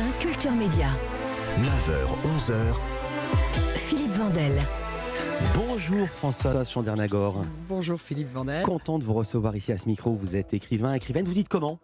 1 Culture Média. 9h, 11h. Philippe Vandel. Bonjour François Chandernagor. Bonjour Philippe Vandel. Content de vous recevoir ici à ce micro. Vous êtes écrivaine. Vous dites comment ?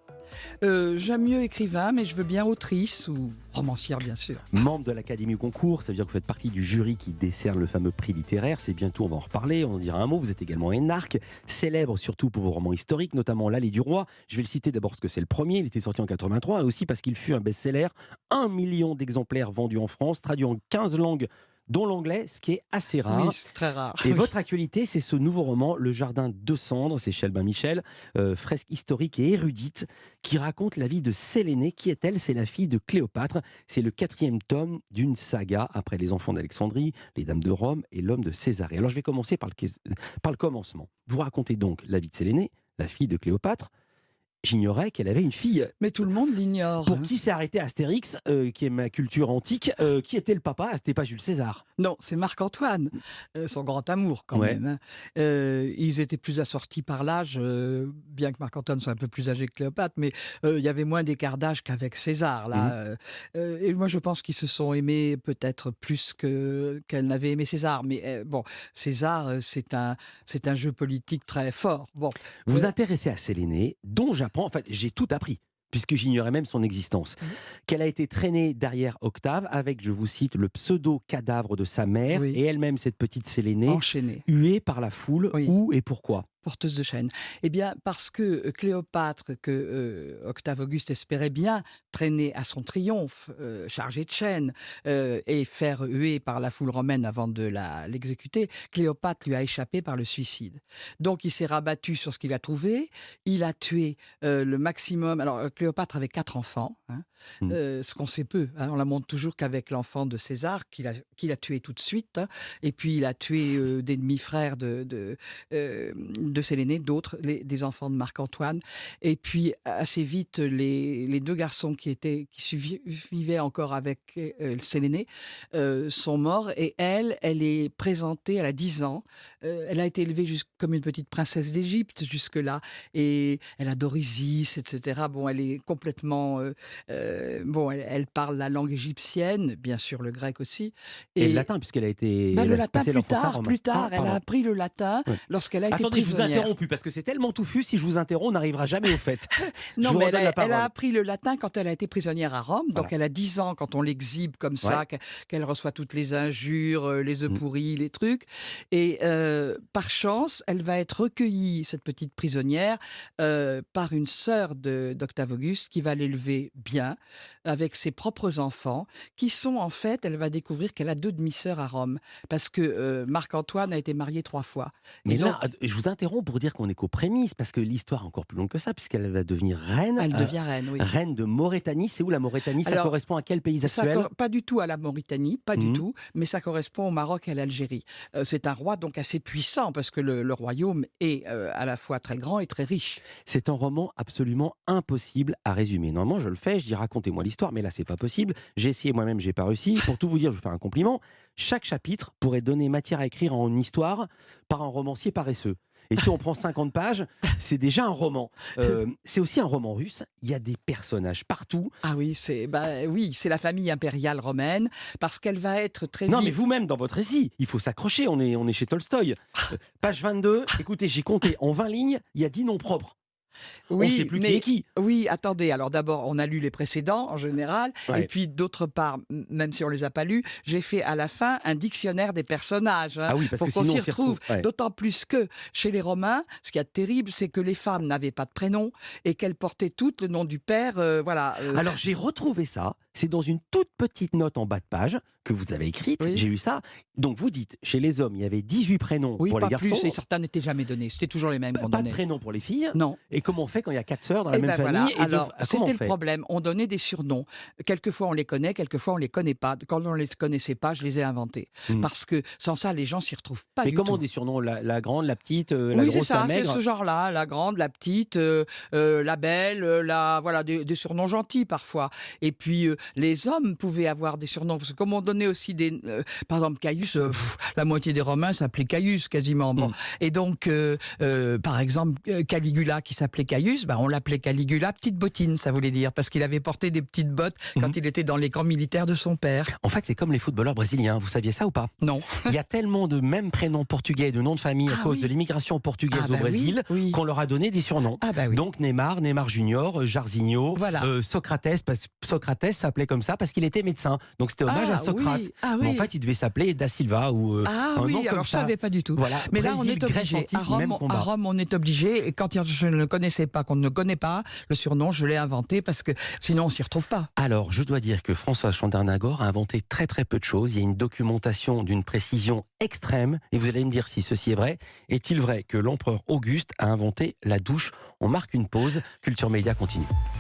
J'aime mieux écrivain, mais je veux bien autrice ou romancière, bien sûr. Membre de l'Académie Goncourt, ça veut dire que vous faites partie du jury qui décerne le fameux prix littéraire. C'est bientôt, on va en reparler, on en dira un mot. Vous êtes également énarque, célèbre surtout pour vos romans historiques, notamment L'Allée du Roi. Je vais le citer d'abord parce que c'est le premier, il était sorti en 83, et aussi parce qu'il fut un best-seller. 1 million d'exemplaires vendus en France, traduit en 15 langues, dont l'anglais, ce qui est assez rare. Oui, c'est très rare. Et votre actualité, c'est ce nouveau roman, Le Jardin de Cendres, c'est chez Albin Michel, fresque historique et érudite, qui raconte la vie de Sélénée. Qui est-elle ? C'est la fille de Cléopâtre. C'est le 4e tome d'une saga, après Les Enfants d'Alexandrie, Les Dames de Rome et L'Homme de Césarée. Alors je vais commencer par le commencement. Vous racontez donc la vie de Sélénée, la fille de Cléopâtre. J'ignorais qu'elle avait une fille. Mais tout le monde l'ignore. Pour qui s'est arrêté Astérix, qui est ma culture antique, qui était le papa ? C'était pas Jules César. Non, c'est Marc-Antoine, son grand amour quand Ouais. même. Ils étaient plus assortis par l'âge, bien que Marc-Antoine soit un peu plus âgé que Cléopâtre, mais il y avait moins d'écart d'âge qu'avec César. Là. Et moi, je pense qu'ils se sont aimés peut-être plus qu'elle n'avait aimé César. Mais bon, César, c'est un jeu politique très fort. Bon, Vous vous intéressez à Sélénée, dont j'apprends, en fait, j'ai tout appris, puisque j'ignorais même son existence, qu'elle a été traînée derrière Octave avec, je vous cite, le pseudo-cadavre de sa mère, Oui. et elle-même, cette petite Sélénée, enchaîné. huée par la foule. Oui. Où et pourquoi ? Porteuse de chaîne. Eh bien, parce que Cléopâtre, que Octave Auguste espérait bien traîner à son triomphe, chargée de chaînes, et faire huer par la foule romaine avant de l'exécuter, Cléopâtre lui a échappé par le suicide. Donc, il s'est rabattu sur ce qu'il a trouvé. Il a tué le maximum. Alors, Cléopâtre avait 4 enfants, hein, ce qu'on sait peu. Hein, on la montre toujours qu'avec l'enfant de César, qu'il a tué tout de suite. Hein, et puis, il a tué des demi-frères de Sélénée, d'autres, des enfants de Marc-Antoine. Et puis, assez vite, les 2 garçons qui vivaient encore avec Sélénée sont morts. Et elle est présentée, elle a 10 ans. Elle a été élevée comme une petite princesse d'Égypte jusque-là. Et elle adore Isis, etc. Bon, elle est complètement... elle parle la langue égyptienne, bien sûr le grec aussi. Et le latin, puisqu'elle a été... Le elle a latin passé l'enfance à Rome. plus tard. Elle Pardon. a appris le latin lorsqu'elle a été Attendez, je vous prisonnière. interromps plus, parce que c'est tellement touffu, si je vous interromps, on n'arrivera jamais au fait. Non, Je vous mais redonne la elle parole. a appris le latin quand elle a été prisonnière à Rome. Donc, Voilà. elle a 10 ans quand on l'exhibe comme ça, qu'elle reçoit toutes les injures, les œufs pourris, les trucs. Et par chance, elle va être recueillie, cette petite prisonnière, par une sœur d'Octave Auguste qui va l'élever bien, avec ses propres enfants, qui sont en fait, elle va découvrir qu'elle a 2 demi-sœurs à Rome. Parce que Marc-Antoine a été marié 3 fois. Mais Et là, donc, je vous interromps pour dire qu'on est qu'aux prémices, parce que l'histoire est encore plus longue que ça, puisqu'elle va devenir reine. elle devient reine, oui. Reine de Maurétanie. C'est où la Maurétanie ? Ça Alors, correspond à quel pays actuel ? Pas du tout à la Mauritanie, pas du tout, mais ça correspond au Maroc et à l'Algérie. C'est un roi donc assez puissant, parce que le royaume est à la fois très grand et très riche. C'est un roman absolument impossible à résumer. Normalement, je le fais, je dis racontez-moi l'histoire, mais là, c'est pas possible. J'ai essayé moi-même, j'ai pas réussi. Pour tout vous dire, je vous fais un compliment. Chaque chapitre pourrait donner matière à écrire en histoire par un romancier paresseux. Et si on prend 50 pages, c'est déjà un roman. C'est aussi un roman russe. Il y a des personnages partout. Ah oui, c'est la famille impériale romaine, parce qu'elle va être très Non, vite... mais vous-même, dans votre récit, il faut s'accrocher. On est chez Tolstoï. Page 22, écoutez, j'ai compté en 20 lignes, il y a 10 noms propres. On ne sait plus qui est qui. Oui, attendez. Alors d'abord, on a lu les précédents en général, Ouais. et puis d'autre part, même si on les a pas lus, j'ai fait à la fin un dictionnaire des personnages. Hein, Ah oui, parce pour que qu'on sinon s'y on s'y retrouve. retrouve. Ouais. D'autant plus que chez les Romains, ce qui est terrible, c'est que les femmes n'avaient pas de prénom et qu'elles portaient toutes le nom du père. Alors j'ai retrouvé ça, c'est dans une toute petite note en bas de page que vous avez écrite, Oui. j'ai lu ça. Donc vous dites, chez les hommes, il y avait 18 prénoms Oui, pour les pas garçons, plus, et certains n'étaient jamais donnés. C'était toujours les mêmes qu'on pas de donnait. prénoms pour les filles. Non. Et comment on fait quand il y a 4 sœurs dans la Eh même ben famille voilà. Alors, comment c'était on le fait problème. On donnait des surnoms. Quelquefois, on les connaît, quelquefois, on les connaît pas. Quand on les connaissait pas, je les ai inventés. Parce que sans ça, les gens s'y retrouvent pas Mais du comment tout. des surnoms, la grande, la petite, la Oui, c'est grosse, la ça, c'est maigre ce genre-là, la grande, la petite, la belle, voilà, des surnoms gentils parfois. Et puis, les hommes pouvaient avoir des surnoms. Parce que comme on donnait aussi par exemple, Caius, la moitié des Romains s'appelaient Caius quasiment. Bon. Et donc, par exemple, Caligula qui s'appelait Caius, on l'appelait Caligula petite bottine, ça voulait dire, parce qu'il avait porté des petites bottes quand il était dans les camps militaires de son père. En fait, c'est comme les footballeurs brésiliens. Vous saviez ça ou pas? Non. Il y a tellement de mêmes prénoms portugais, de noms de famille à cause de l'immigration portugaise au Brésil, qu'on leur a donné des surnoms. Donc Neymar Junior, Jairzinho, voilà. Socrates, parce que Socrates s'appelait comme ça parce qu'il était médecin. Donc c'était hommage à Socrate. Mais en fait, il devait s'appeler Da Silva ou un nom comme alors ça. je savais pas du tout. Voilà. Mais Brésil, là, on est Grèce obligé. antique, À Rome, on est obligé. Et quand je ne le connaissais pas, qu'on ne connaît pas, le surnom, je l'ai inventé parce que sinon, on s'y retrouve pas. Alors, je dois dire que François Chandernagor a inventé très très peu de choses. Il y a une documentation d'une précision extrême. Et vous allez me dire si ceci est vrai. Est-il vrai que l'empereur Auguste a inventé la douche? On marque une pause. Culture Média continue.